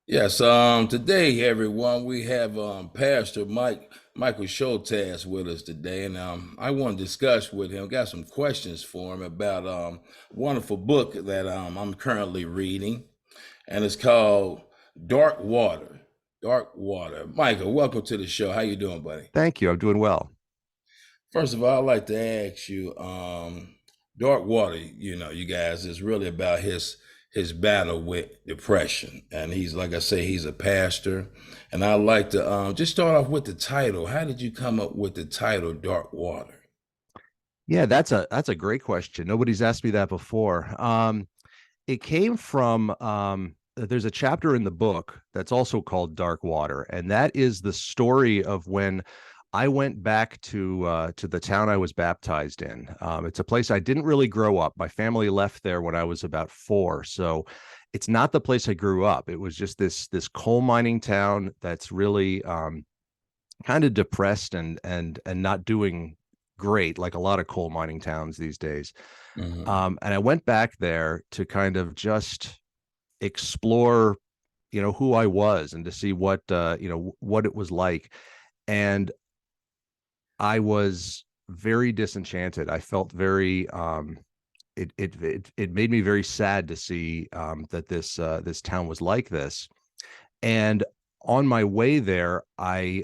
Yes, today, everyone, we have Pastor Michael Scholtes with us today, and I want to discuss with him. Got some questions for him about a wonderful book that I'm currently reading, and it's called Dark Water. Dark Water. Michael, welcome to the show. How you doing, buddy? Thank you. I'm doing well. First of all, I'd like to ask you, Dark Water, you guys, is really about his battle with depression. And he's, like I say, he's a pastor. And I'd like to just start off with the title. How did you come up with the title Dark Water? Yeah, that's a great question. Nobody's asked me that before. It came from there's a chapter in the book that's also called Dark Water, and that is the story of when I went back to the town I was baptized in. It's a place I didn't really grow up. My family left there when I was about 4, so it's not the place I grew up. It was just this coal mining town that's really kind of depressed and not doing great, like a lot of coal mining towns these days. Hmm. And I went back there to kind of just explore, who I was and to see what it was like. And I was very disenchanted. I felt very it made me very sad to see that this town was like this. And on my way there, I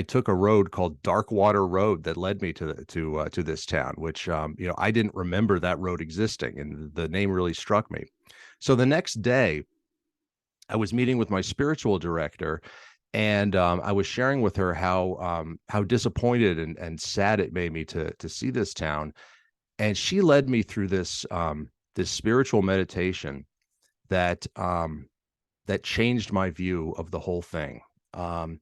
took a road called Darkwater Road that led me to this town, which I didn't remember that road existing, and the name really struck me. So the next day, I was meeting with my spiritual director, and I was sharing with her how disappointed and sad it made me to see this town, and she led me through this spiritual meditation that that changed my view of the whole thing. Um,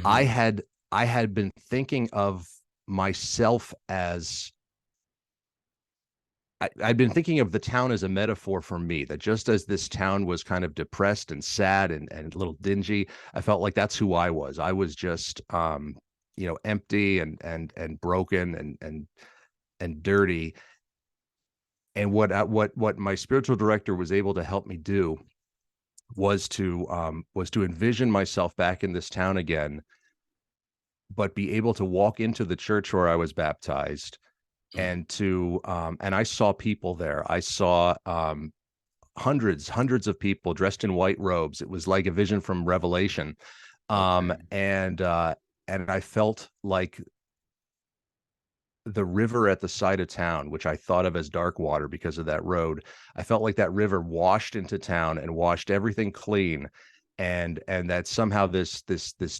I Hmm. had I had been thinking of myself as I'd been thinking of the town as a metaphor for me, that just as this town was kind of depressed and sad and a little dingy, I felt like that's who I was. I was just empty and broken and dirty. And what my spiritual director was able to help me do was to envision myself back in this town again, but be able to walk into the church where I was baptized, and I saw people there. I saw hundreds of people dressed in white robes. It was like a vision from Revelation. Okay. And I felt like the river at the side of town, which I thought of as dark water because of that road, I felt like that river washed into town and washed everything clean. And that somehow this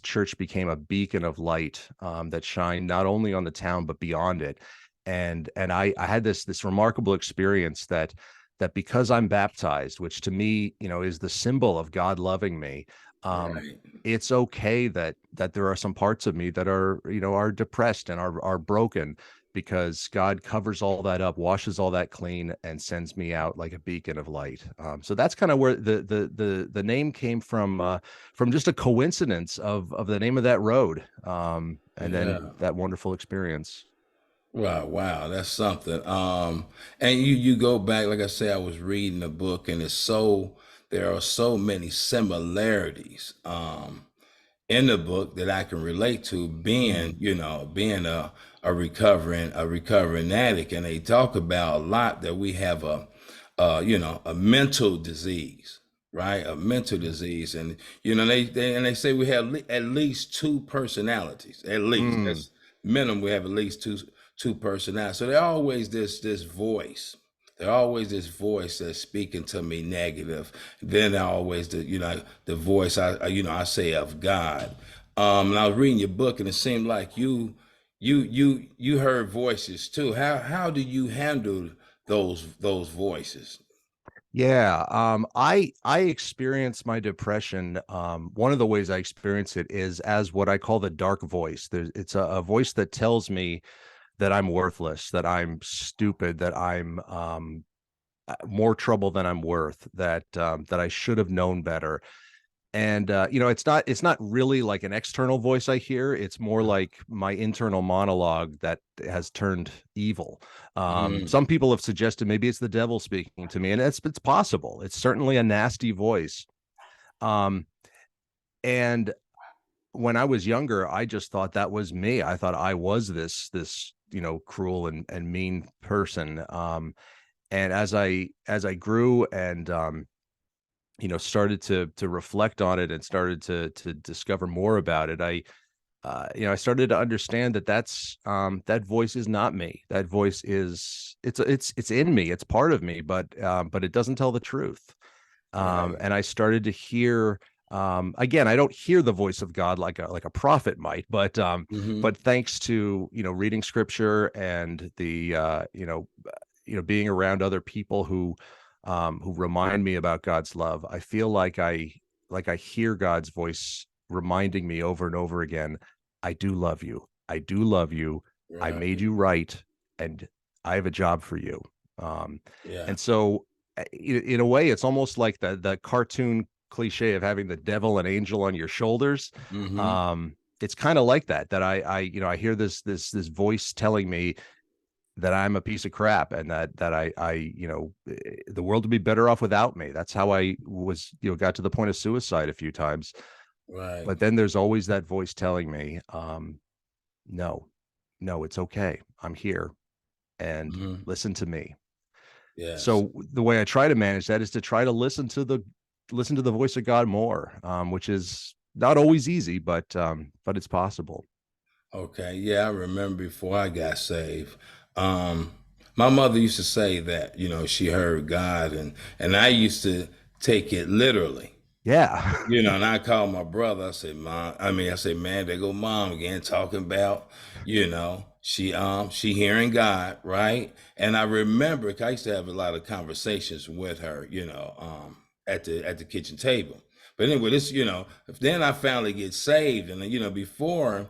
church became a beacon of light, that shined not only on the town but beyond it. And I had this remarkable experience that because I'm baptized, which to me, is the symbol of God loving me, um, Right. it's okay that there are some parts of me that are depressed and are broken, because God covers all that up, washes all that clean, and sends me out like a beacon of light. So that's kind of where the name came from just a coincidence of the name of that road, and then Yeah. that wonderful experience. Wow, wow, that's something. And you go back, like I say, I was reading the book, and there are so many similarities in the book that I can relate to, being, Mm, being a recovering addict, and they talk about a lot that we have a mental disease, right? A mental yeah. disease, and they say we have at least two personalities, at least Mm, that's minimum. We have at least two personalities. So there's always this voice. There's always this voice that's speaking to me negative. Then always the voice I say of God. And I was reading your book, and it seemed like you heard voices too. How do you handle those voices? yeah, I experience my depression. One of the ways I experience it is as what I call the dark voice. It's a voice that tells me that I'm worthless, that I'm stupid, that I'm more trouble than I'm worth, that I should have known better. And it's not really like an external voice I hear. It's more like my internal monologue that has turned evil. Mm, Some people have suggested maybe it's the devil speaking to me, and it's possible. It's certainly a nasty voice. Um, and when I was younger, I just thought that was me. I thought I was this cruel and mean person. And as I grew and started to reflect on it and started to discover more about it, I started to understand that that voice is not me. That voice is it's in me. It's part of me, but it doesn't tell the truth. Right. And I started to hear, again, I don't hear the voice of God like a prophet might, Hmm. but thanks to reading scripture and being around other people who remind me about God's love, I feel like I hear God's voice reminding me over and over again, I do love you. I do love you. I made Right. you right, and I have a job for you. Um, Yeah. and so in a way, it's almost like the cartoon cliche of having the devil and angel on your shoulders. Hmm. It's kind of like that I hear this voice telling me that I'm a piece of crap and that the world would be better off without me. That's how I was, got to the point of suicide a few times. Right. But then there's always that voice telling me, no, no, it's okay. I'm here and Hmm. listen to me. Yes. So the way I try to manage that is to try to listen to the voice of God more, which is not always easy, but it's possible. Okay. Yeah, I remember before I got saved. Um, my mother used to say that, she heard God, and I used to take it literally. Yeah. And I called my brother. I said, "Mom," I said, "Man, there go mom again talking about, she hearing God, right?" And I remember 'cause I used to have a lot of conversations with her, at the kitchen table. But anyway, then I finally get saved, and before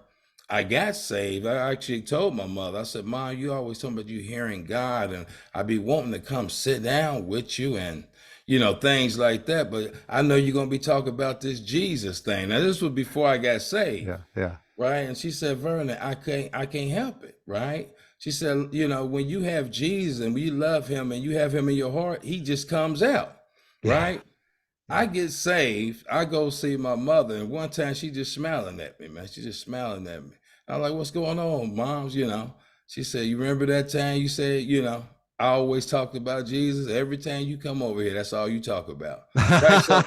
I got saved, I actually told my mother. I said, "Mom, you always talking about you hearing God, and I be wanting to come sit down with you and." Things like that. But I know you're gonna be talking about this Jesus thing. Now, this was before I got saved, Yeah. Yeah. right? And she said, Vernon, I can't help it, right? She said, when you have Jesus and when you love him and you have him in your heart, he just comes out, Yeah. right? I Yeah. get saved. I go see my mother, and one time she just smiling at me, man. She just smiling at me. I'm like, "What's going on, moms?" She said, "You remember that time you said, I always talked about Jesus. Every time you come over here, that's all you talk about, right?" So,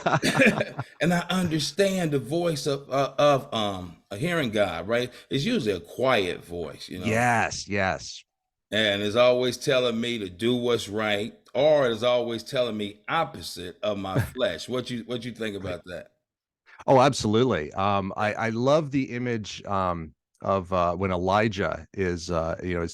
and I understand the voice of a hearing God, right? It's usually a quiet voice. Yes. Yes. And it's always telling me to do what's right, or it's always telling me opposite of my flesh. What you think Right. about that? Oh, absolutely. I Yeah. I love the image of when Elijah is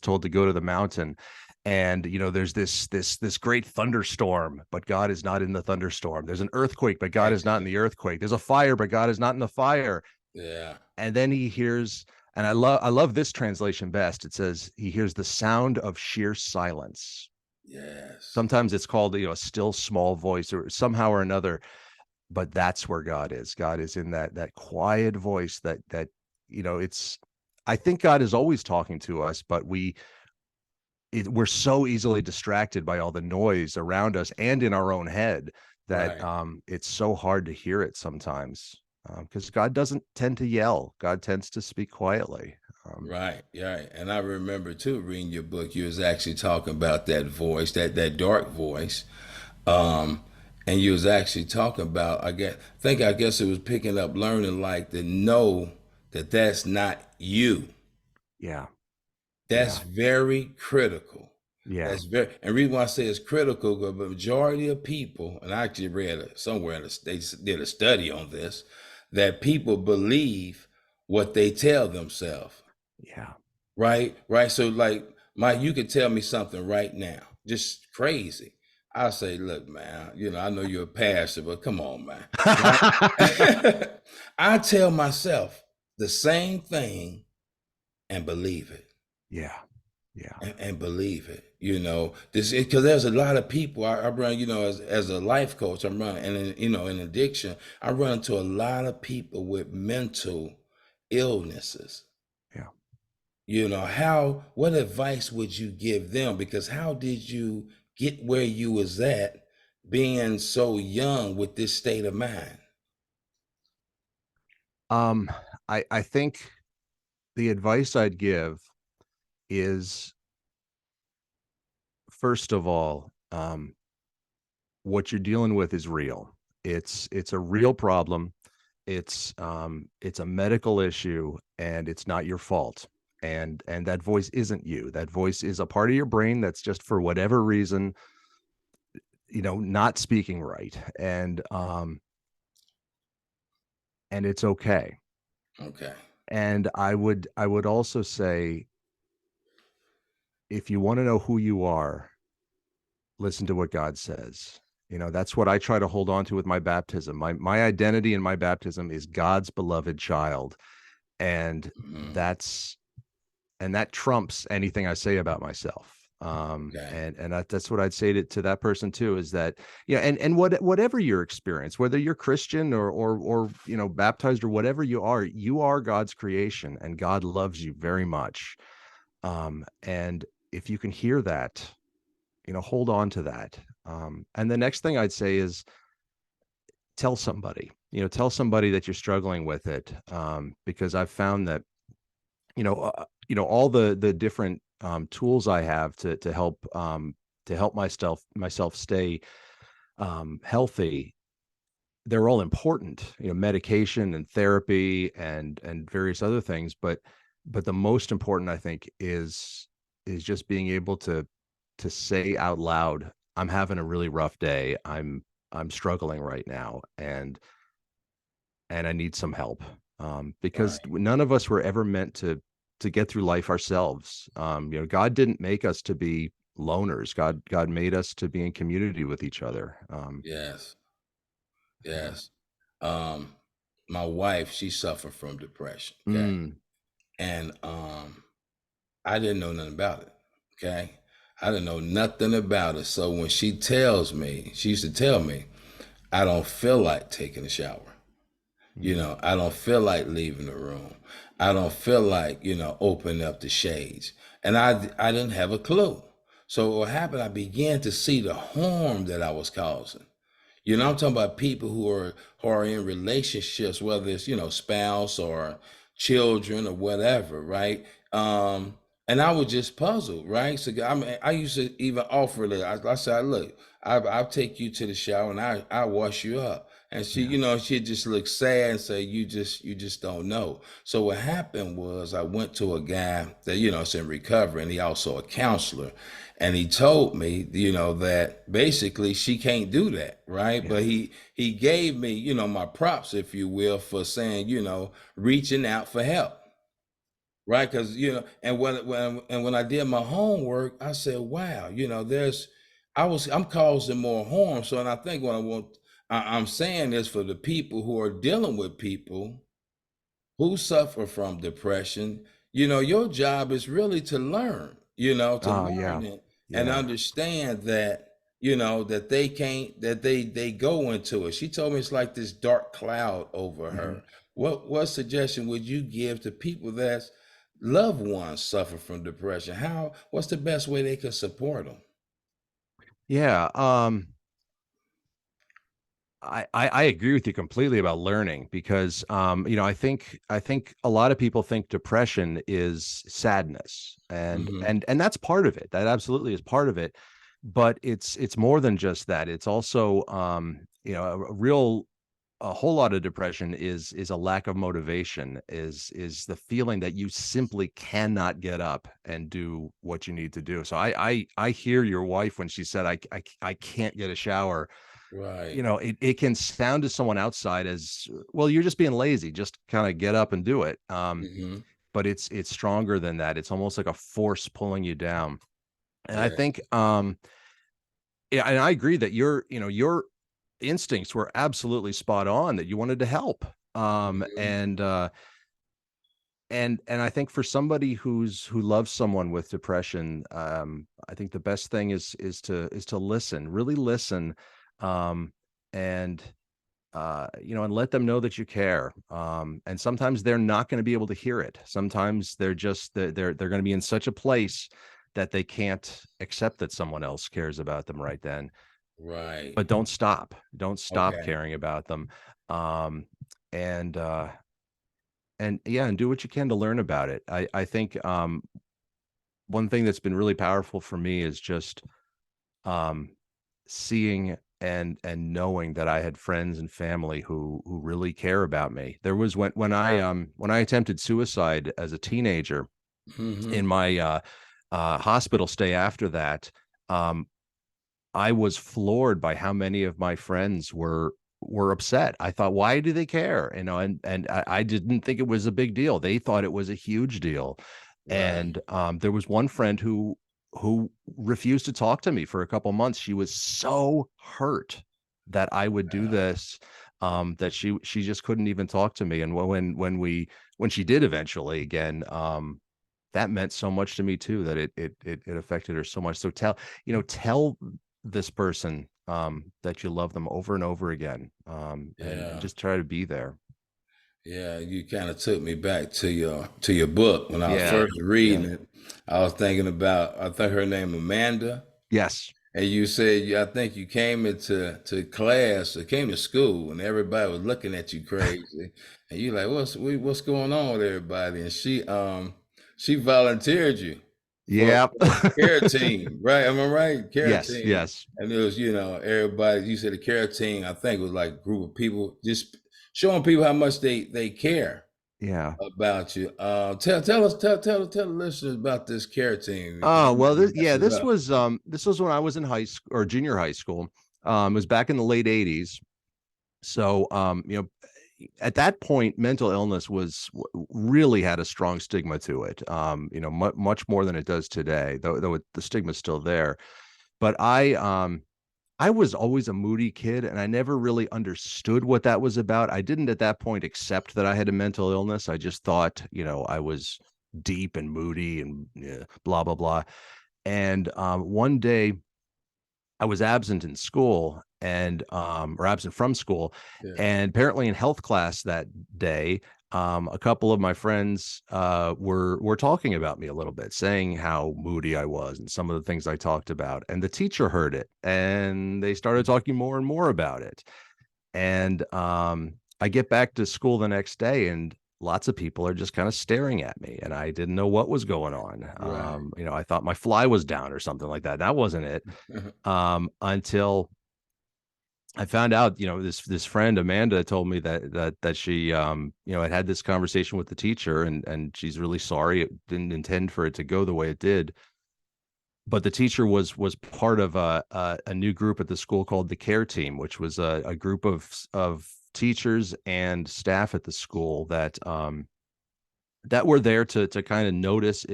told to go to the mountain, and there's this great thunderstorm, but God is not in the thunderstorm. There's an earthquake, but God is not in Exactly. the earthquake. There's a fire, but God is not in the fire. Yeah. And then he hears, and I love this translation best. It says he hears the sound of sheer silence. Yes. Sometimes it's called a still small voice or somehow or another, but that's where God is. God is in that quiet voice it's I think God is always talking to us, but we're so easily distracted by all the noise around us and in our own head that Right. it's so hard to hear it sometimes. Because God doesn't tend to yell. God tends to speak quietly. Um, Right. Right. And I remember too reading your book. You was actually talking about that voice, that dark voice. Um, and you was actually talking about. I guess it was picking up, learning like to know that that's not you. yeah, That's yeah, very critical. yeah, That's very, and reason why I say it's critical, because the majority of people, and I actually read it somewhere, they did a study on this, that people believe what they tell themselves, yeah. right? Right. So, like, Mike, you could tell me something right now, just crazy. I'll say, look, man, I know you're a pastor, but come on, man, right? I tell myself the same thing and believe it. Yeah, yeah, And believe it. This because there's a lot of people I run. As a life coach, I'm running, and in addiction, I run into a lot of people with mental illnesses. yeah. How? What advice would you give them? Because how did you get where you was at, being so young with this state of mind? Um, I think the advice I'd give is, first of all, what you're dealing with is real. It's a real problem. It's a medical issue, and it's not your fault. And that voice isn't you. That voice is a part of your brain that's just, for whatever reason, not speaking right. And it's okay. Okay. And I would also say, if you want to know who you are, listen to what God says. That's what I try to hold on to with my baptism. My identity in my baptism is God's beloved child. And Hmm. that's and that trumps anything I say about myself. Okay. And that's what I'd say to that person too, is that, and whatever your experience, whether you're Christian or baptized or whatever you are God's creation, and God loves you very much. And if you can hear that, hold on to that. And the next thing I'd say is, tell somebody that you're struggling with it. Because I've found that, all the different tools I have to help myself stay healthy, they're all important. Medication and therapy and various other things, but the most important, I think, is just being able to say out loud, I'm having a really rough day. I'm struggling right now, and I need some help. Because Right. none of us were ever meant to get through life ourselves. God didn't make us to be loners. God made us to be in community with each other. Yes. Yeah. Yes. Um, my wife, she suffered from depression. Okay. Mm. And I didn't know nothing about it. Okay. I didn't know nothing about it. So when she used to tell me, I don't feel like taking a shower. Mm. I don't feel like leaving the room. I don't feel like, opening up the shades. And I didn't have a clue. So what happened, I began to see the harm that I was causing. I'm talking about people who are in relationships, whether it's spouse or children or whatever, right? Um, and I was just puzzled, right? So I mean, I used to even offer that. I said, look, I'll take you to the shower and I wash you up. And she, Yeah. she'd just look sad and say, you just don't know. So what happened was I went to a guy that is in recovery, and he also a counselor, and he told me that basically she can't do that, right? Yeah. But he gave me my props, if you will, for saying reaching out for help, right? Because and when I did my homework, I said, wow, I'm causing more harm. So, and I think what I'm saying is, for the people who are dealing with people who suffer from depression, your job is really to learn, to Oh, yeah. learn it and Yeah. understand that, that they can't, that they go into it. She told me it's like this dark cloud over Mhm. her. What suggestion would you give to people that's loved ones suffer from depression? What's the best way they can support them? Yeah. I agree with you completely about learning, because I think a lot of people think depression is sadness, and Hmm. and and that's part of it. That absolutely is part of it, but it's more than just that. It's also, a whole lot of depression is a lack of motivation, is the feeling that you simply cannot get up and do what you need to do. So I hear your wife when she said, I can't get a shower. Right. It can sound to someone outside as, well, you're just being lazy, just kind of get up and do it. Hmm. But it's stronger than that. It's almost like a force pulling you down. And I Yeah. think, yeah, and I agree that your instincts were absolutely spot on, that you wanted to help. Um, Hmm. and uh, and I think for somebody who loves someone with depression, I think the best thing is to listen, really listen, um, and and let them know that you care. And sometimes they're not going to be able to hear it. Sometimes they're going to be in such a place that they can't accept that someone else cares about them right then. Right. But don't stop. Don't stop Okay. caring about them. Um, and and yeah, and do what you can to learn about it. I think one thing that's been really powerful for me is just um seeing and knowing that I had friends and family who really care about me. There was when I attempted suicide as a teenager Mm-hmm. in my hospital stay after that, um I was floored by how many of my friends were upset. I thought, why do they care? And I didn't think it was a big deal. They thought it was a huge deal. Right. And there was one friend who refused to talk to me for a couple months. She was so hurt that I would do Yeah. this, that she just couldn't even talk to me. And when she did eventually again, that meant so much to me too, that it affected her so much. So tell this person that you love them over and over again, and Yeah. just try to be there. Yeah, you kind of took me back to your book when I was Yeah. first Yeah. reading it. I was thinking about, I think her name Amanda. Yes. And you said, I think you came into class or came to school, and everybody was looking at you crazy, and you like, what's going on with everybody? And she volunteered you Yeah. for the care team, right? Am I right? Care Yes. team, Yes. and it was everybody. You said the care team. I think it was like a group of people just showing people how much they care Yeah. about you. Tell the listeners about this care team because Oh, I'm well, gonna mess yeah, it up. this was when I was in high school or junior high school. It was back in the late 80s. So, at that point, mental illness really had a strong stigma to it. Much more than it does today, though the stigma's still there. But I was always a moody kid, and I never really understood what that was about. I didn't at that point accept that I had a mental illness. I just thought, I was deep and moody and blah blah blah. And one day I was absent in school and or absent from school, Yeah. and apparently in health class that day, a couple of my friends were talking about me a little bit, saying how moody I was and some of the things I talked about. And the teacher heard it, and they started talking more and more about it. And I get back to school the next day, and lots of people are just kind of staring at me, and I didn't know what was going on. Right. I thought my fly was down or something like that. That wasn't it, until I found out, this friend Amanda told me that she had this conversation with the teacher, and she's really sorry. It didn't intend for it to go the way it did. But the teacher was part of a new group at the school called the Care Team, which was a group of teachers and staff at the school that were there to kind of notice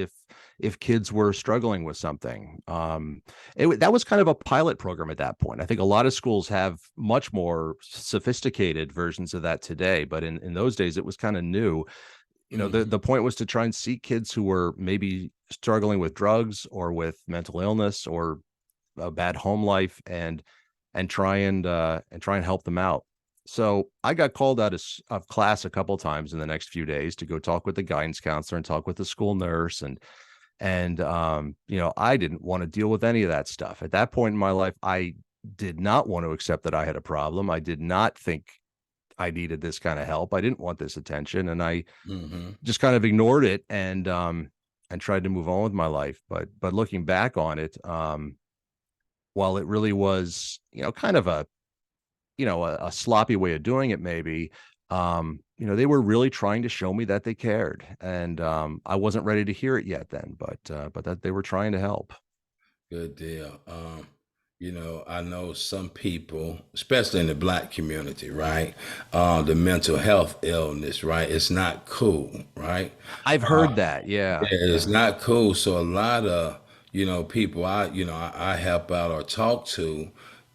if kids were struggling with something. That was kind of a pilot program at that point. I think a lot of schools have much more sophisticated versions of that today, but in those days it was kind of new. The Hmm. point was to try and see kids who were maybe struggling with drugs or with mental illness or a bad home life, and try and help them out. So I got called out of class a couple times in the next few days to go talk with the guidance counselor and talk with the school nurse, and I didn't want to deal with any of that stuff at that point in my life. I did not want to accept that I had a problem. I did not think I needed this kind of help. I didn't want this attention, and I Hmm. just kind of ignored it, and tried to move on with my life. But looking back on it, while it really was, kind of a sloppy way of doing it, maybe, they were really trying to show me that they cared, and I wasn't ready to hear it yet then, but that they were trying to help. Good deal. I know some people, especially in the black community, right? The mental health illness, right? It's not cool, right? I've Uh, heard that. Yeah. yeah, it's Yeah. not cool. So a lot of, people I help out or talk to,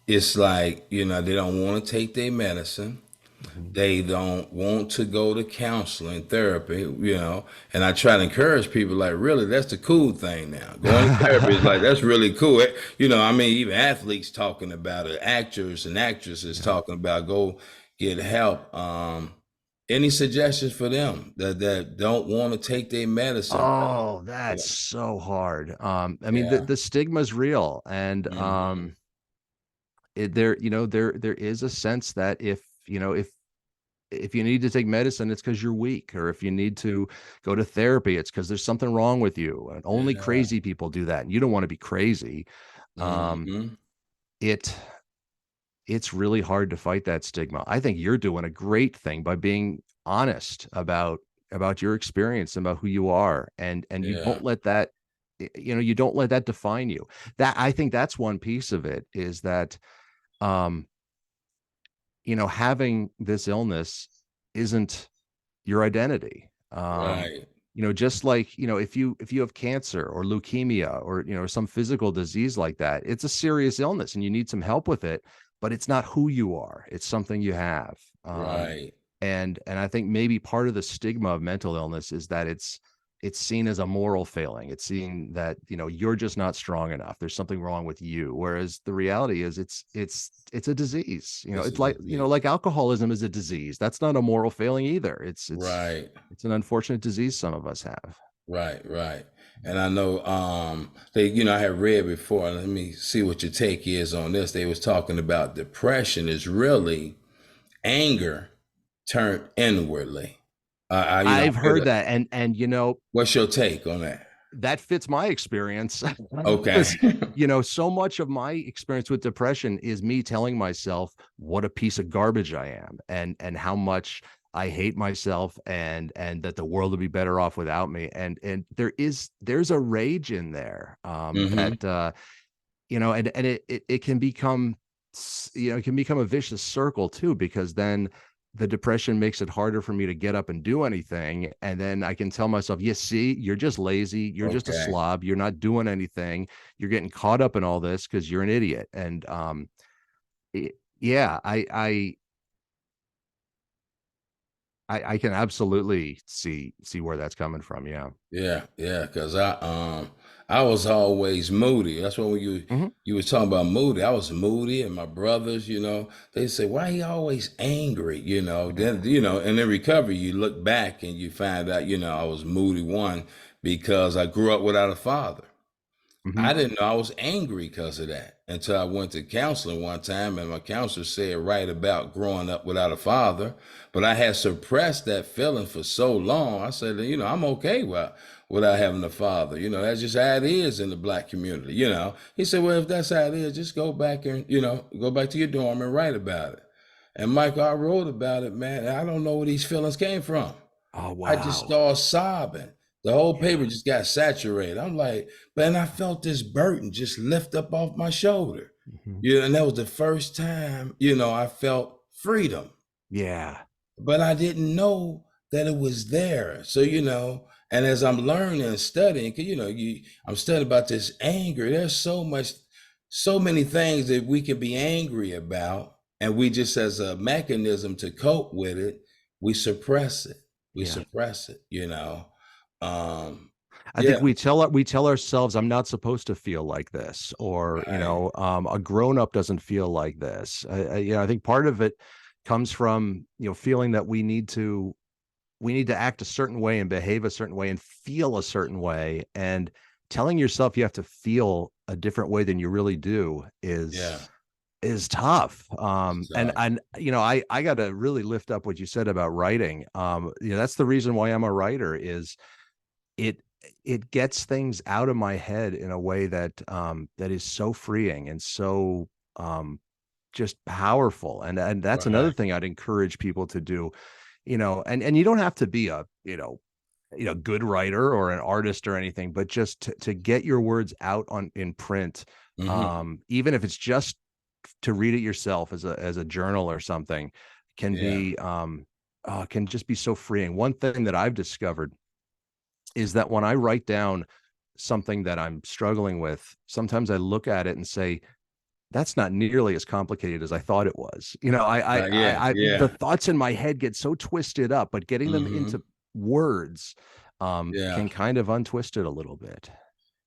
it's like, they don't want to take their medicine. Mhm. They don't want to go to counseling therapy, and I try to encourage people like, really, that's the cool thing now. Going to therapy is like, that's really cool. I mean, even athletes talking about it, actors and actresses Yeah. talking about go get help. Any suggestions for them that don't want to take their medicine? Oh, Yeah. that's so hard. I mean, the Yeah. the stigma's real, and Hmm. there is a sense that if if you need to take medicine, it's because you're weak, or if you need to go to therapy, it's because there's something wrong with you. And only Yeah. crazy people do that. And you don't want to be crazy. Um, Hmm. it it's really hard to fight that stigma. I think you're doing a great thing by being honest about your experience and about who you are, and you Yeah. don't let that, you don't let that define you. That, I think that's one piece of it, is that um having this illness isn't your identity. Right. Just like, if you have cancer or leukemia or, some physical disease like that, it's a serious illness and you need some help with it, but it's not who you are. It's something you have. Right. And I think maybe part of the stigma of mental illness is that it's seen as a moral failing. It's seen that, you're just not strong enough. There's something wrong with you. Whereas the reality is it's a disease. It's It's a like, disease. like alcoholism is a disease. That's not a moral failing either. Right. It's an unfortunate disease some of us have. Right. Right. And I know I had read before, let me see what your take is on this. They was talking about depression is really anger turned inwardly. I I've heard heard that, and what's your take on that? that fits my experience. Okay. Because so much of my experience with depression is me telling myself what a piece of garbage I am, and how much I hate myself, and that the world would be better off without me. And there's a rage in there, Hmm. that and it can become, it can become a vicious circle too, because then the depression makes it harder for me to get up and do anything. And then I can tell myself, you see, you're just lazy, you're just a Okay. slob, you're not doing anything, you're getting caught up in all this because you're an idiot. And yeah, I can absolutely see where that's coming from. Yeah. Yeah, yeah, because I was always moody. That's when you Hmm. you was talking about moody. I was moody, and my brothers, they say, why he always angry, Then, Yeah. and in recovery, you look back and you find out, I was moody one because I grew up without a father. Hmm. I didn't know I was angry because of that until I went to counseling one time, and my counselor said right about growing up without a father. But I had suppressed that feeling for so long. I said, I'm okay without having a father. That's just how it is in the black community. He said, well, if that's how it is, just go back and go back to your dorm and write about it. And Michael, I wrote about it, man. And I don't know where these feelings came from. Oh, I just wow. started sobbing. The whole paper Yeah. just got saturated. I'm like, man, I felt this burden just lift up off my shoulder. Hmm. And that was the first time, I felt freedom. Yeah. But I didn't know that it was there. So, and as I'm learning and studying, 'cause, I'm studying about this anger. There's so many things that we can be angry about. And we just, as a mechanism to cope with it, we suppress it. We Yeah. suppress it. Um, I think yeah, we tell ourselves, I'm not supposed to feel like this, or right. a grown up doesn't feel like this. I think part of it comes from, feeling that we need to act a certain way and behave a certain way and feel a certain way, and telling yourself you have to feel a different way than you really do is Yeah, is tough. it's And I got to really lift up what you said about writing. That's the reason why I'm a writer, is it it gets things out of my head in a way that is so freeing and so um just powerful. And that's another right. thing I'd encourage people to do. And you don't have to be a good writer or an artist or anything, but just to get your words out on in print, Hmm. even if it's just to read it yourself as a journal or something, can Yeah, be can just be so freeing. One thing that I've discovered is that when I write down something that I'm struggling with, sometimes I look at it and say, that's not nearly as complicated as I thought it was. yeah, The yeah, thoughts in my head get so twisted up, but getting them hmm, into words yeah. can kind of untwist it a little bit.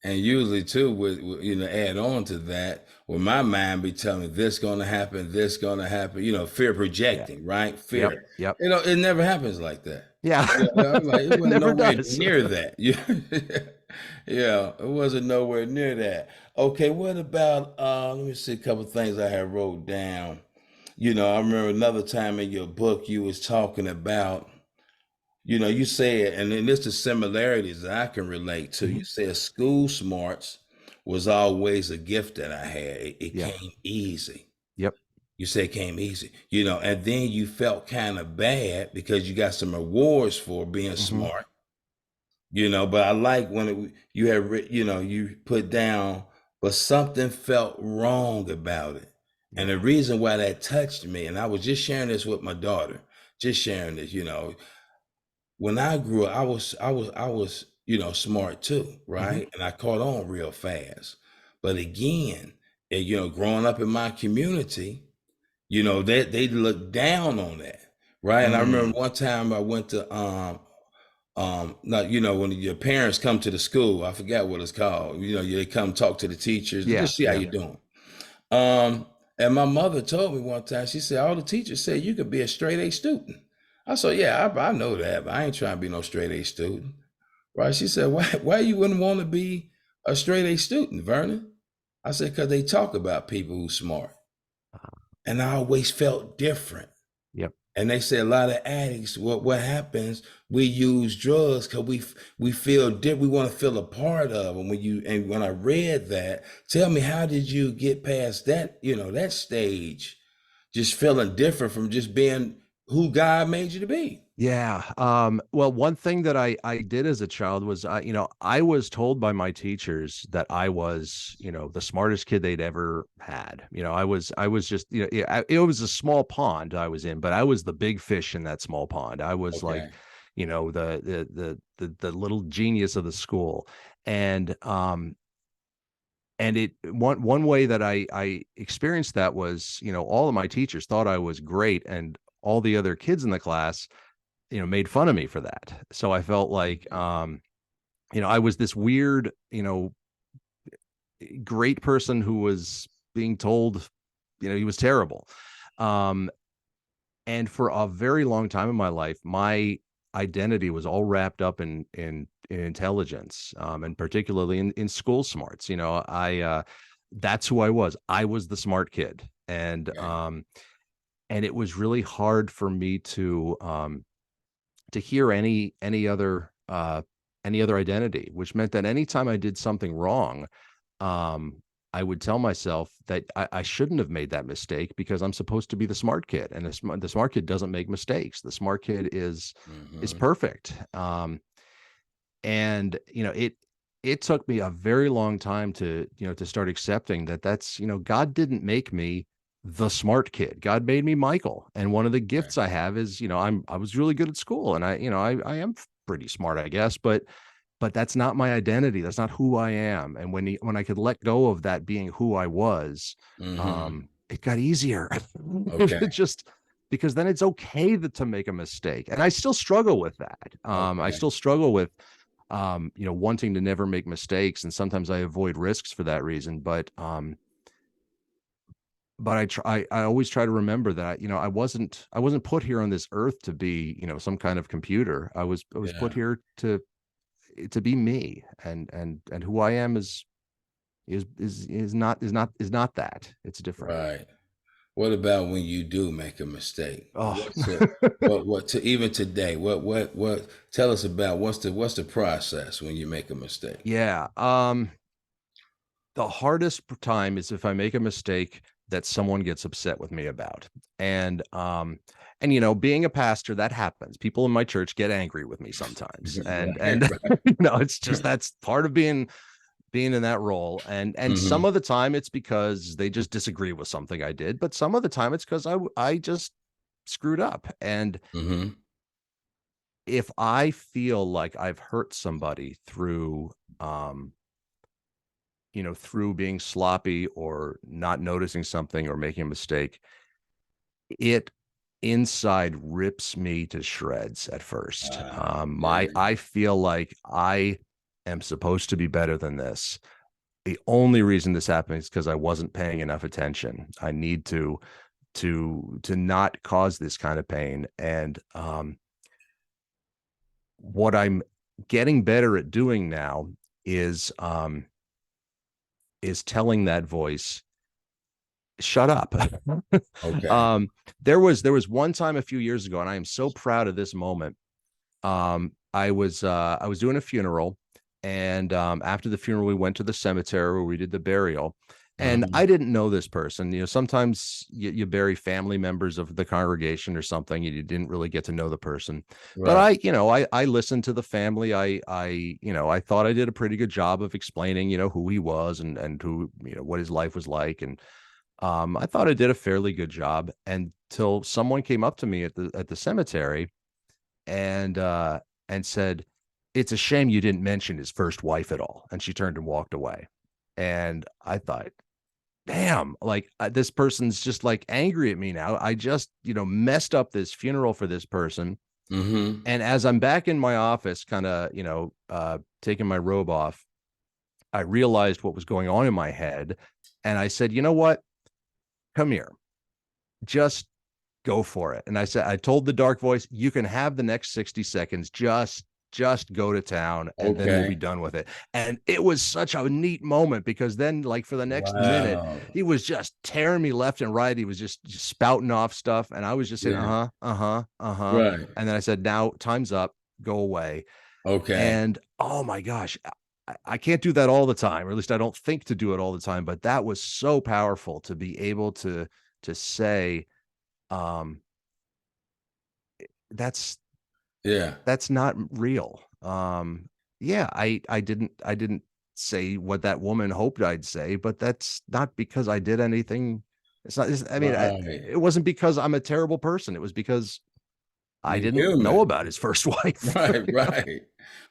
And usually too, add on to that, when my mind be telling me this gonna happen, this gonna happen, fear Yeah. projecting, right? Yep. Fear. Yep. It never happens like that. Yeah. I'm like, it It wasn't never nowhere does. near that. Yeah, yeah, it wasn't nowhere near that. Okay, what about let me see a couple things I had wrote down. I remember another time in your book you was talking about, you said, and then this the similarities that I can relate to. Mhm. You said school smarts was always a gift that I had. It Yeah. came easy. Yep. You said it came easy, and then you felt kind of bad because you got some rewards for being Hmm. smart, but I like when you had, you put down, but something felt wrong about it. And the Yeah. reason why that touched me, and I was just sharing this with my daughter, just sharing this, when I grew up, I was, smart too, Hmm. right? And I caught on real fast. But again, growing up in my community, they look down on that, right? And I Mm. remember one time I went to not when your parents come to the school, I forgot what it's called. They come talk to the teachers and Yeah. just see how Yeah. you doing. And my mother told me one time, she said, all the teachers said you could be a straight A student. I said, yeah, I know that, but I ain't trying to be no straight A student. Right? She said, why you wouldn't want to be a straight A student, Vernon? I said, because they talk about people who smart. And I always felt different. Yep. And they say a lot of addicts, what happens? We use drugs because we feel we want to feel a part of. And when I read that, tell me, how did you get past that? That stage, just feeling different from just being who God made you to be. Yeah. Well, one thing that I did as a child was, I was told by my teachers that I was, the smartest kid they'd ever had. I was just, it was a small pond I was in, but I was the big fish in that small pond. I was like, Okay. the little genius of the school. And it one way that I experienced that was, all of my teachers thought I was great, and all the other kids in the class, made fun of me for that. So I felt like, I was this weird, great person who was being told, he was terrible. Um, and for a very long time in my life, my identity was all wrapped up in intelligence, and particularly in school smarts. That's who I was. I was the smart kid, Okay. and it was really hard for me to hear any other identity, which meant that anytime I did something wrong, um, I would tell myself that I shouldn't have made that mistake because I'm supposed to be the smart kid, and the smart kid doesn't make mistakes. The smart kid is Mm-hmm. perfect. And it took me a very long time to start accepting that that's, God didn't make me the smart kid. God made me Michael, and one of the Okay. gifts I have is, I was really good at school, and I am pretty smart, I guess, but that's not my identity. That's not who I am. And when I could let go of that being who I was, Mm-hmm. it got easier. Okay. It just because then it's okay to make a mistake. And I still struggle with that. I Okay. still struggle with wanting to never make mistakes. And sometimes I avoid risks for that reason. But I always try to remember that, I wasn't put here on this earth to be, some kind of computer. I was put Yeah. here to be me, and who I am is not that. It's different. Right. What about when you do make a mistake? Oh. What's it? What to even today? What? Tell us about what's the process when you make a mistake? Yeah. The hardest time is if I make a mistake that someone gets upset with me about. And being a pastor, that happens. People in my church get angry with me sometimes. And Right. and Right. it's just that's part of being in that role. And some Mm-hmm. of the time it's because they just disagree with something I did, but some of the time it's because I just screwed up. And Mm-hmm. if I feel like I've hurt somebody um through being sloppy or not noticing something or making a mistake, it inside rips me to shreds at first. Yeah. I feel like I am supposed to be better than this. The only reason this happened is because I wasn't paying enough attention. I need to not cause this kind of pain. And what I'm getting better at doing now is um, is telling that voice, shut up. Okay. um, there was one time a few years ago, and I am so proud of this moment. I was doing a funeral, and after the funeral, we went to the cemetery where we did the burial. And Uh-huh. I didn't know this person. Sometimes you bury family members of the congregation or something, and you didn't really get to know the person. But Right. I listened to the family. I thought I did a pretty good job of explaining, who he was and who, what his life was like. And I thought I did a fairly good job until someone came up to me at the cemetery and said, "It's a shame you didn't mention his first wife at all." And she turned and walked away. And I thought, damn, like this person's just like angry at me now. I just, messed up this funeral for this person. Mm-hmm. And as I'm back in my office, kind of, taking my robe off, I realized what was going on in my head. And I said, you know what? Come here. Just go for it. And I told the dark voice, you can have the next 60 seconds. Just go to town and then we'll be Okay. done with it. And it was such a neat moment because then, like, for the next minute, Wow. he was just tearing me left and right. He was just spouting off stuff. And I was just saying, Yeah. uh-huh, uh-huh, uh-huh. Right. And then I said, now time's up, go away. Okay. And oh my gosh, I can't do that all the time, or at least I don't think to do it all the time. But that was so powerful to be able to say, um, that's Yeah. that's not real. Yeah, I didn't say what that woman hoped I'd say, but that's not because I did anything. It's not. I mean, Right. it wasn't because I'm a terrible person. It was because I You're didn't know human. about his first wife. Right, right,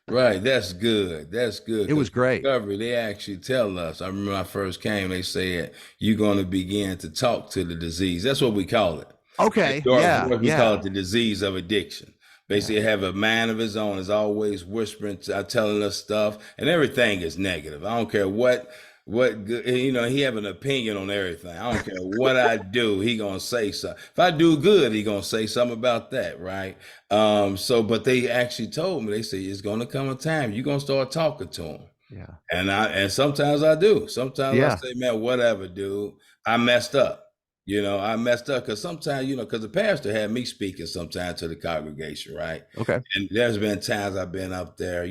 right. That's good. That's good. It Because was great. Discovery, they actually tell us. I remember when I first came, they said you're going to begin to talk to the disease. That's what we call it. The Okay. dark Yeah. voice, we call Yeah. it the disease of addiction. Yeah. Basically, have a mind of his own, is always whispering, telling us stuff, and everything is negative. I don't care what good, he have an opinion on everything. I don't care what I do, he gonna say something. If I do good, he gonna say something about that, right? But they actually told me, they said it's gonna come a time you're gonna start talking to him. Yeah. And sometimes I do. Sometimes I Yeah. say, man, whatever, dude. I messed up. I messed up because sometimes, because the pastor had me speaking sometimes to the congregation, right? Okay. And there's been times I've been up there,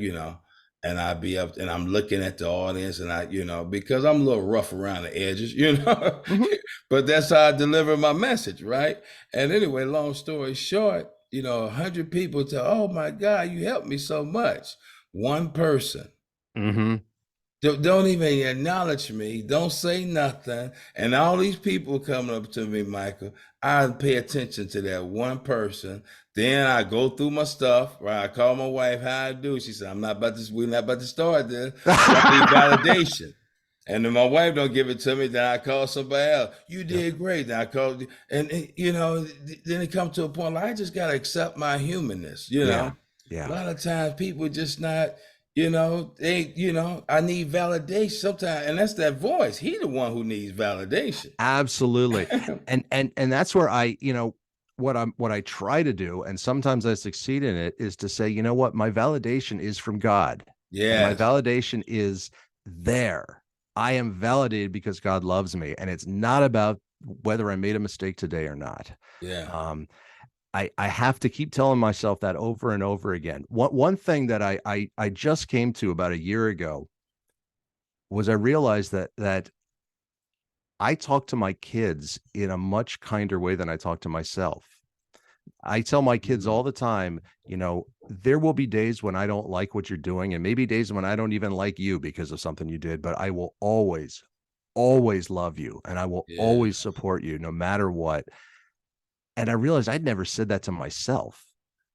and I'd be up and I'm looking at the audience and because I'm a little rough around the edges, Hmm. but that's how I deliver my message, right? And anyway, long story short, 100 people tell, oh my God, you helped me so much. One person Hmm. don't even acknowledge me. Don't say nothing. And all these people coming up to me, Michael, I pay attention to that one person. Then I go through my stuff, right? I call my wife, how I do. She said, we're not about to start this. I need validation. And then my wife don't give it to me. Then I call somebody else. You Yep. did great. Then I called, then it comes to a point like I just gotta accept my humanness. Yeah. A Yeah. lot of times people just not, I need validation sometimes, and that's that voice. He the one who needs validation. Absolutely. And that's where what I try to do, and sometimes I succeed in it, is to say, you know what, my validation is from God. And my Yes. validation is there. I am validated because God loves me. And it's not about whether I made a mistake today or not. Yeah. Um, I have to keep telling myself that over and over again. One thing that I just came to about a year ago was I realized that I talk to my kids in a much kinder way than I talk to myself. I tell my kids Mhm. all the time, there will be days when I don't like what you're doing, and maybe days when I don't even like you because of something you did, but I will always, always love you and I will Yeah. always support you no matter what. And I realized I'd never said that to myself.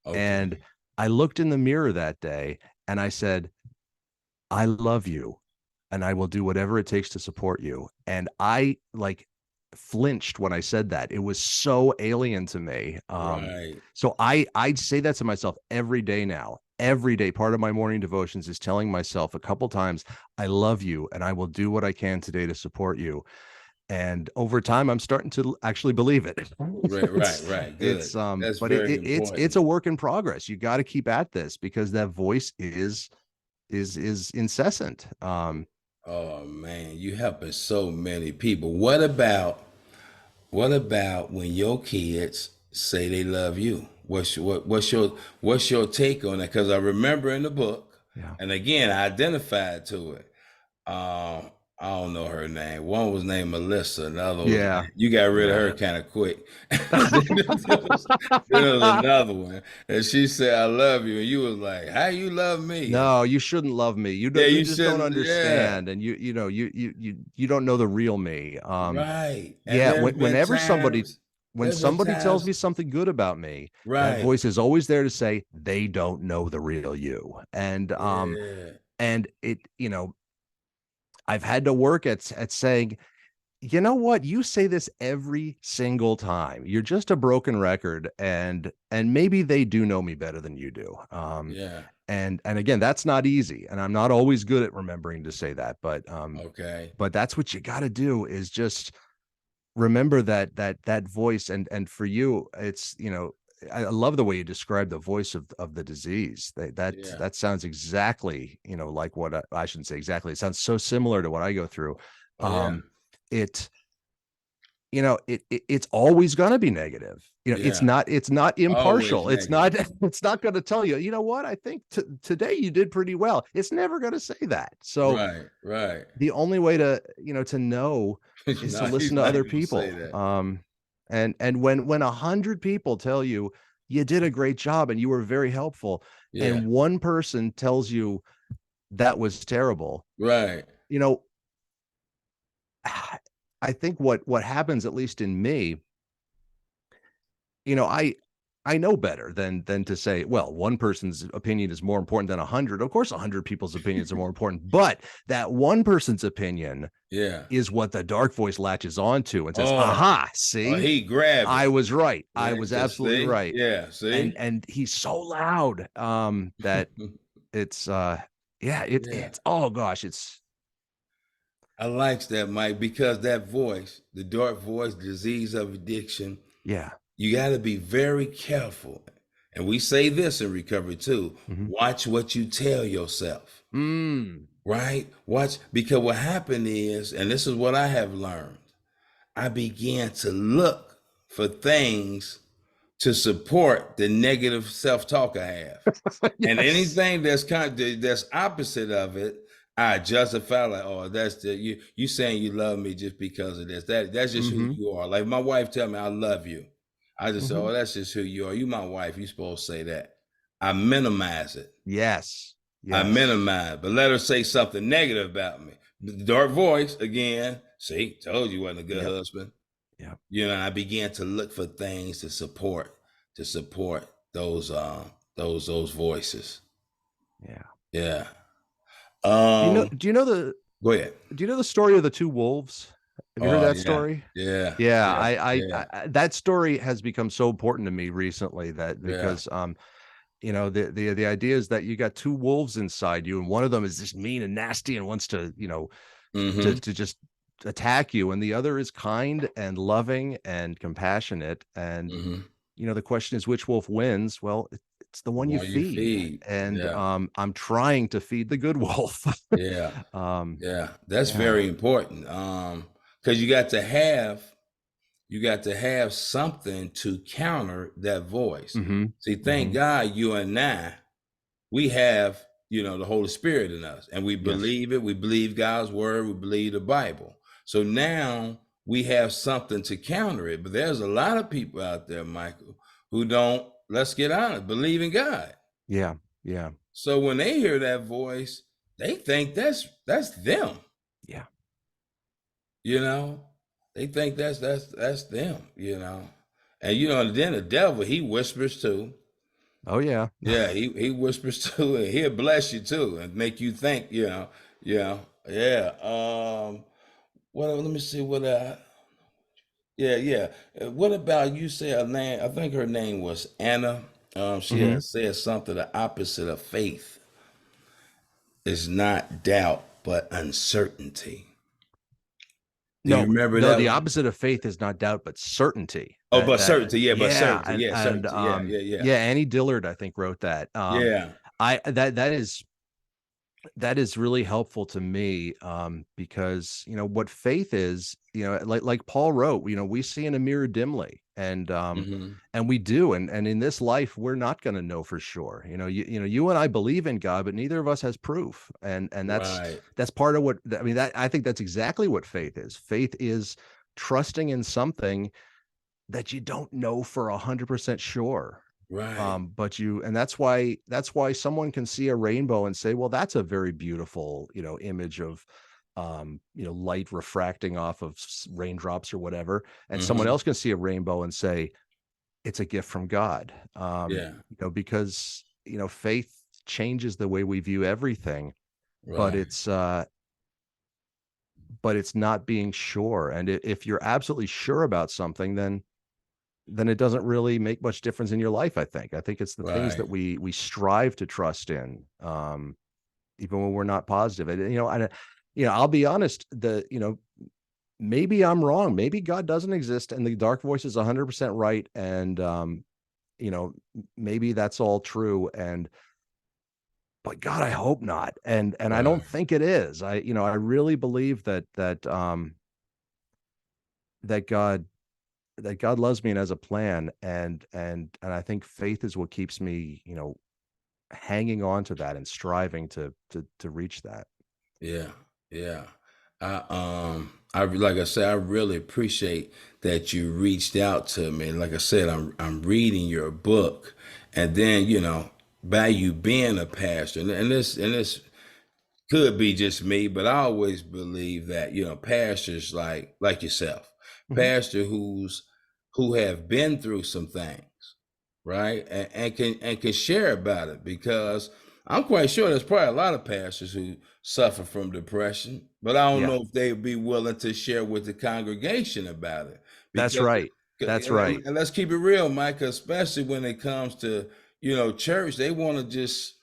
And Okay. I looked in the mirror that day and I said, I love you and I will do whatever it takes to support you. And I like flinched when I said that. It was so alien to me. Right. So I'd say that to myself every day now. Every day, part of my morning devotions is telling myself a couple times, I love you and I will do what I can today to support you. And over time, I'm starting to actually believe it. Right. it's Right. Right. it's Good. That's but it, very it it's important. a work in progress. You got to keep at this because that voice is incessant. Oh man, you helping so many people. What about What about when your kids say they love you? What's your take on that? Because I remember in the book, Yeah. and again, I identified to it. I don't know her name. One was named Melissa, and the other was Yeah. you got rid of Yeah. her kind of quick. There was another one, and she said, "I love you," and you was like, "How you love me?" And No, you shouldn't love me. yeah, You you just don't shouldn't. Yeah, understand, and you don't know the real me. right. And Yeah, when there's been somebody tells times, me something good about me, that right? voice is always there to say they don't know the real you. Yeah, And it, I've had to work at saying, you know what, you say this every single time. You're just a broken record, and maybe they do know me better than you do. yeah. And again, that's not easy, and I'm not always good at remembering to say that, Okay. but that's what you got to do, is just remember that voice. And for you, it's, I love the way you describe the voice of the disease. Yeah. That sounds exactly, like what I shouldn't say exactly, it sounds so similar to what I go through. Oh yeah. um it it's always going to be negative. Yeah. It's not Always impartial. It's not negative. it's not going to tell you, what, I think today you did pretty well. It's never going to say that. So Right. Right. the only way to, to know is to He's listen to not other gonna say people. that. And when 100 people tell you you did a great job and you were very helpful, Yeah. and one person tells you that was terrible, Right. you know I think what happens, at least in me, you know, I know better than to say, well, one person's opinion is more important than 100. Of course, 100 people's opinions are more important, but that one person's opinion Yeah. is what the dark voice latches onto and says, Oh. "Aha, Oh, see, he grab I it. was right. I Yeah. was Cause absolutely see. right." Yeah. And See. he's so loud, that it's yeah, Yeah. it's oh gosh, it's I likes that, Mike, because that voice, the dark voice, disease of addiction, yeah. you got to be very careful. And we say this in recovery too. Mhm. Watch what you tell yourself, Mm. right? Watch, because what happened is, and this is what I have learned, I began to look for things to support the negative self-talk I have. And Yes. anything that's opposite of it, I justify like, oh, that's the you saying you love me just because of this. That's just who Mhm. you are. Like my wife tell me I love you. I just say, Mhm. oh, that's just who you are. You my wife. You supposed to say that. I minimize it. Yes. I Yes. minimize, but let her say something negative about me. The dark voice again. See, told you wasn't a good Yep. husband. Yep. I began to look for things to support those voices. Yeah. Yeah. Do you know Um, do you know the Go ahead. do you know the story of the two wolves? Have you heard Oh that yeah, story? yeah, Yeah, yeah, yeah, that story has become so important to me recently, that yeah. because the idea is that you got two wolves inside you, and one of them is just mean and nasty and wants to, Mm-hmm. to just attack you, and the other is kind and loving and compassionate. And Mm-hmm. the question is, which wolf wins? Well, it's the The one you one you feed. feed. And Yeah, I'm trying to feed the good wolf. yeah, um yeah. That's yeah. very important. Because you got to have something to counter that voice. Mhm. See, thank Mhm. God you and I, we have, the Holy Spirit in us, and we Yes. believe it. We believe God's word. We believe the Bible. So now we have something to counter it. But there's a lot of people out there, Michael, who don't, let's get honest, believe in God. Yeah. Yeah. So when they hear that voice, they think that's them. Yeah. You know, they think that's them. And then the devil, he whispers too. Oh yeah. Yeah, he whispers too, and he'll bless you too, and make you think. Yeah. What? Let me see. What? Yeah, yeah. What about you? Say her name. I think her name was Anna. She Mhm. had said something. The opposite of faith is not doubt, but uncertainty. Do you No, remember no, that the one? opposite of faith is not doubt, but certainty. Oh, but certainty. Yeah, but Yeah, certainty. Yeah, and certainty. Yeah, yeah, yeah, yeah, Annie Dillard, I think, wrote that. yeah. I that that is That is really helpful to me, because what faith is, like Paul wrote, we see in a mirror dimly, Hmm. and we do, and in this life we're not going to know for sure. You and I believe in God, but neither of us has proof, and Right, that's part of what I mean. That I think that's exactly what faith is. Faith is trusting in something that you don't know for 100% sure. right, But and that's why someone can see a rainbow and say, well, that's a very beautiful, image of light refracting off of raindrops or whatever. And someone hmm, else can see a rainbow and say it's a gift from God. yeah, Because faith changes the way we view everything, but right, it's not being sure. And if you're absolutely sure about something, then it doesn't really make much difference in your life. I think it's the things right, that we strive to trust in, even when we're not positive. And I'll be honest, maybe I'm wrong, maybe God doesn't exist and the dark voice is 100% right, and maybe that's all true, and but God, I hope not, and I right, don't think it is. I really believe that God loves me and has a plan, and I think faith is what keeps me, hanging on to that and striving to reach that. yeah, yeah. Like I said, I really appreciate that you reached out to me. Like I said, I'm reading your book, and then by you being a pastor, and this could be just me, but I always believe that pastors like yourself, Mhm. pastor who have been through some things, right, and can share about it, because I'm quite sure there's probably a lot of pastors who suffer from depression, but I don't Yeah, know if they'd be willing to share with the congregation about it, that's because right. That's right. and let's keep it real, Mike, especially when it comes to church, they want to just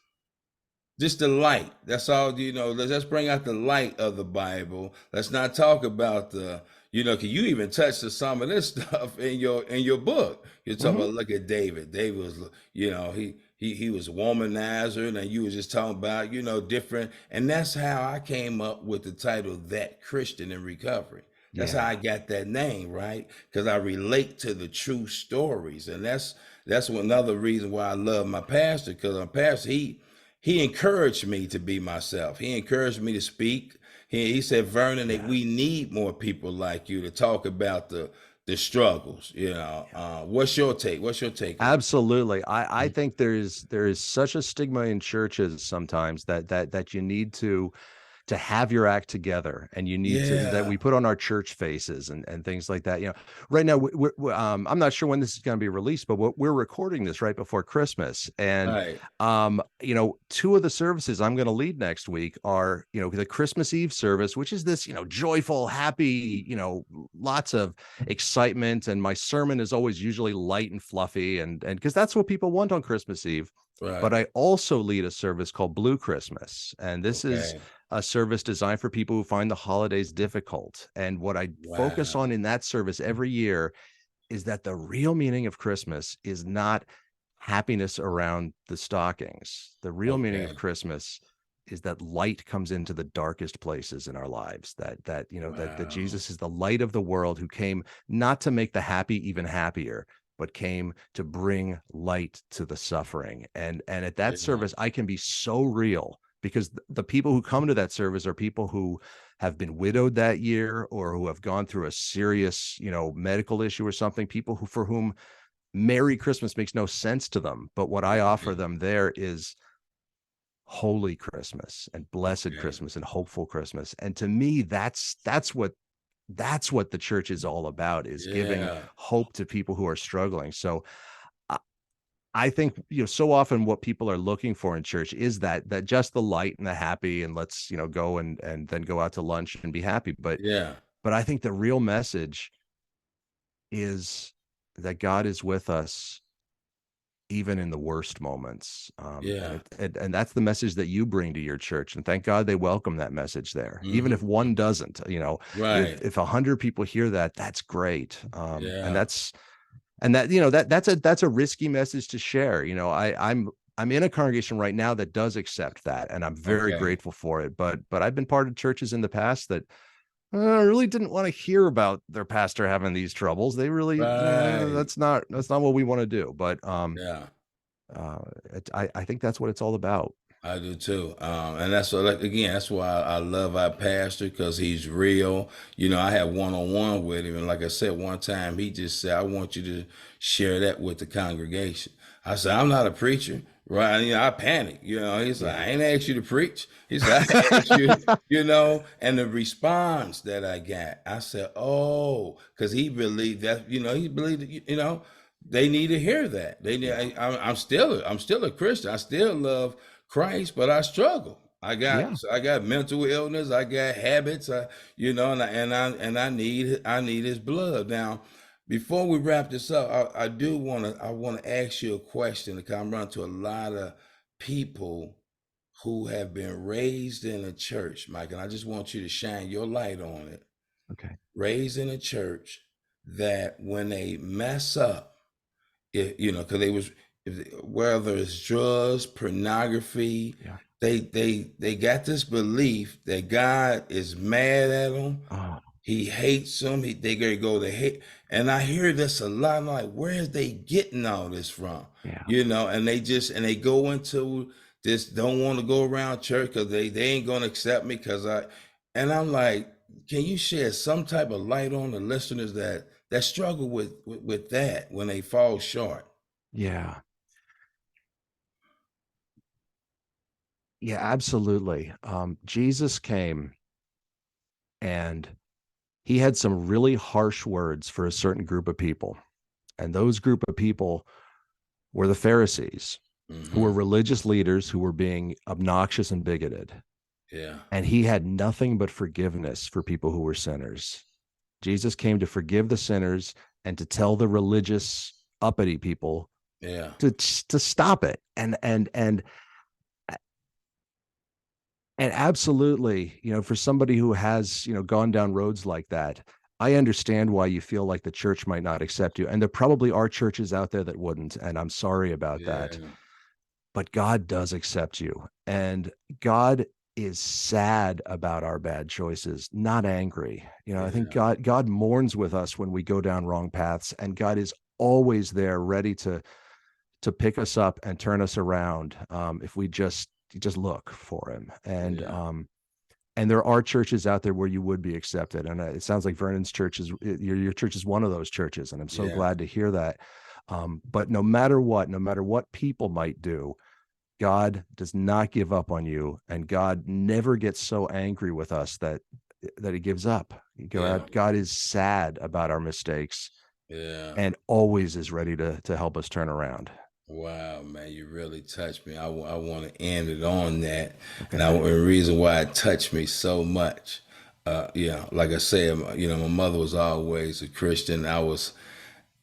the light. That's all. Let's bring out the light of the Bible. Let's not talk about cause you even touched on some of this stuff in your book. You're talking Mhm. about, look at David. David was, he was womanizer, and you was just talking about, different. And that's how I came up with the title, That Christian in Recovery. That's how I Yeah. got that name, right? Because I relate to the true stories, and that's another reason why I love my pastor. Because my pastor, he encouraged me to be myself. He encouraged me to speak. He said, Vernon, that Yeah. we need more people like you to talk about the struggles. What's your take? What's your take on Absolutely. I it? think there is such a stigma in churches sometimes that you need to have your act together, and you need to that Yeah. we put on our church faces and things like that. Right now I'm not sure when this is going to be released, but we're recording this right before Christmas, and Right. two of the services I'm going to lead next week are, the Christmas Eve service, which is this, joyful, happy, lots of excitement, and my sermon is always usually light and fluffy, and because that's what people want on Christmas Eve. Right. But I also lead a service called Blue Christmas, and this is Okay. a service designed for people who find the holidays difficult. And what I focus on Wow. in that service every year is that the real meaning of Christmas is not happiness around the stockings. The real meaning of Okay. Christmas is that light comes into the darkest places in our lives. That Wow. Jesus is the light of the world, who came not to make the happy even happier, but came to bring light to the suffering. And at that Yeah. service, I can be so real, because the people who come to that service are people who have been widowed that year, or who have gone through a serious, medical issue or something, people who for whom Merry Christmas makes no sense to them. But what I offer Right. them there is Holy Christmas and Blessed Okay. Christmas and Hopeful Christmas. And to me, that's what the church is all about, is giving Yeah. hope to people who are struggling. So I I think, so often what people are looking for in church is that just the light and the happy, and let's, go and then go out to lunch and be happy. Yeah. But I think the real message is that God is with us even in the worst moments. And Yeah. and that's the message that you bring to your church. And thank God they welcome that message there. Even Hmm. if one doesn't, Right. if 100 people hear that, that's great. And Yeah. that's and that, that's a risky message to share. I'm I'm in a congregation right now that does accept that, and I'm very Okay. grateful for it. But I've been part of churches in the past that really didn't want to hear about their pastor having these troubles. They really Right. that's not what we want to do. But Yeah. uh, I think that's what it's all about. I do too. And that's what, like, again, that's why I love our pastor because he's real. You know, I had one on one with him. And like I said, one time he just said, I want you to share that with the congregation. I said, I'm not a preacher, right? You know, I panicked. You know, he's like, Yeah. I ain't asked you to preach. He said, I asked you, you know, and the response that I got, I said, oh, because he believed that, you know, he believed, that, you know, they need to hear that. They need, Yeah. I'm still a Christian. I still love Christ, but I struggle. Yeah. I got mental illness. I got habits. You know, I need His blood. Now, before we wrap this up, I want to ask you a question because I'm running to a lot of people who have been raised in a church, Mike, and I just want you to shine your light on it. Okay. Raised in a church that when they mess up, you know, because they was whether it's drugs, pornography, Yeah. they got this belief that God is mad at them. Oh, He hates them. They gotta go to hate, and I hear this a lot. I'm like, where is they getting all this from? yeah. You know, and they go into this. Don't want to go around church because they ain't gonna accept me because I. And I'm like, can you shed some type of light on the listeners that struggle with that when they fall short? Yeah. Yeah, absolutely. Jesus came and he had some really harsh words for a certain group of people. And those group of people were the Pharisees, who were Hmm. religious leaders who were being obnoxious and bigoted. Yeah, And he had nothing but forgiveness for people who were sinners. Jesus came to forgive the sinners and to tell the religious uppity people yeah, to stop it. And absolutely, for somebody who has, gone down roads like that, I understand why you feel like the church might not accept you. And there probably are churches out there that wouldn't. And I'm sorry about that. yeah, But God does accept you. And God is sad about our bad choices, not angry. I think yeah, God mourns with us when we go down wrong paths, and God is always there ready to pick us up and turn us around, if we just look for him. yeah, And there are churches out there where you would be accepted, and it sounds like Vernon's church is your church is one of those churches, and I'm so yeah, glad to hear that. But no matter what people might do, God does not give up on you, and God never gets so angry with us that he gives up. yeah, God is sad about our mistakes yeah. and always is ready to help us turn around. Wow, man, you really touched me. I want to end it on that. And Okay. the reason why it touched me so much, like I said, my mother was always a Christian. I was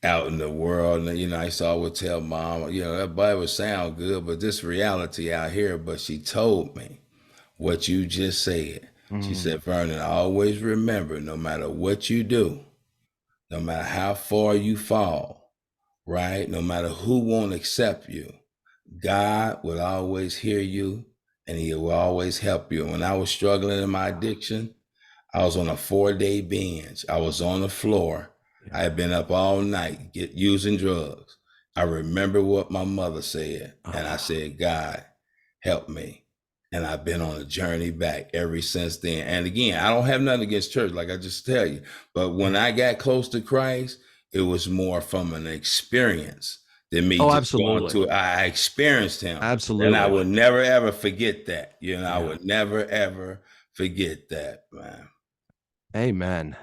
out in the world, and I used to always tell mom, that Bible sound good, but this reality out here. But she told me what you just said. She Mm, said, Vernon, always remember, no matter what you do, no matter how far you fall, right? No matter who won't accept you, God will always hear you and he will always help you. When I was struggling in my addiction, I was on a 4-day binge. I was on the floor. I yeah. had been up all night using drugs. I remember what my mother said, and I Oh, said, God, help me. And I've been on a journey back ever since then. And again, I don't have nothing against church, like I just tell you. But when yeah. I got close to Christ, it was more from an experience than me Oh, just going absolutely. to. I experienced Him, and I Absolutely. would never ever forget that. I Yeah. would never ever forget that, man. Amen.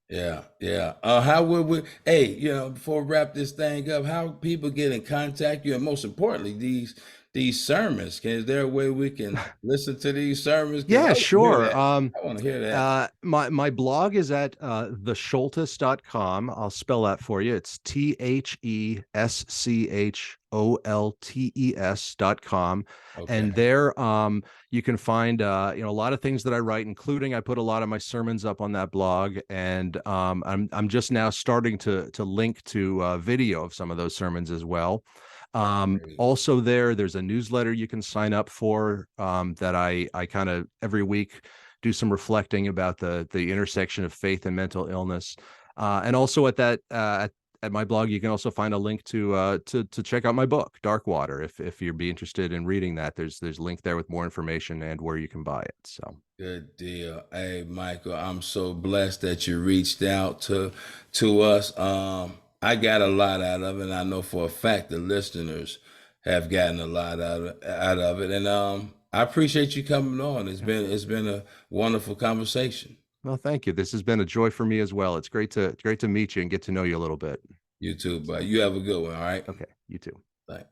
Yeah, yeah. How would we? Hey, before we wrap this thing up, how people get in contact you, and most importantly, these sermons? Is there a way we can listen to these sermons? Because I Yeah, want to hear sure. that. I want to hear that. My blog is at thescholtes.com. I'll spell that for you. It's TheSCholtes.com. And Okay. there you can find a lot of things that I write, including I put a lot of my sermons up on that blog. And I'm just now starting to link to video of some of those sermons as well. Great. Also, there's a newsletter you can sign up for, that I kind of every week do some reflecting about the intersection of faith and mental illness. And also at that at my blog, you can also find a link to check out my book, Darkwater. If you'd be interested in reading that, there's a link there with more information and where you can buy it. So Good deal. Hey, Michael, I'm so blessed that you reached out to us. I got a lot out of it, and I know for a fact the listeners have gotten a lot out of it. And I appreciate you coming on. yeah. It's been a wonderful conversation. Well, thank you. This has been a joy for me as well. It's great to meet you and get to know you a little bit. You too, but So you have a good one. All right. okay, you too. Bye.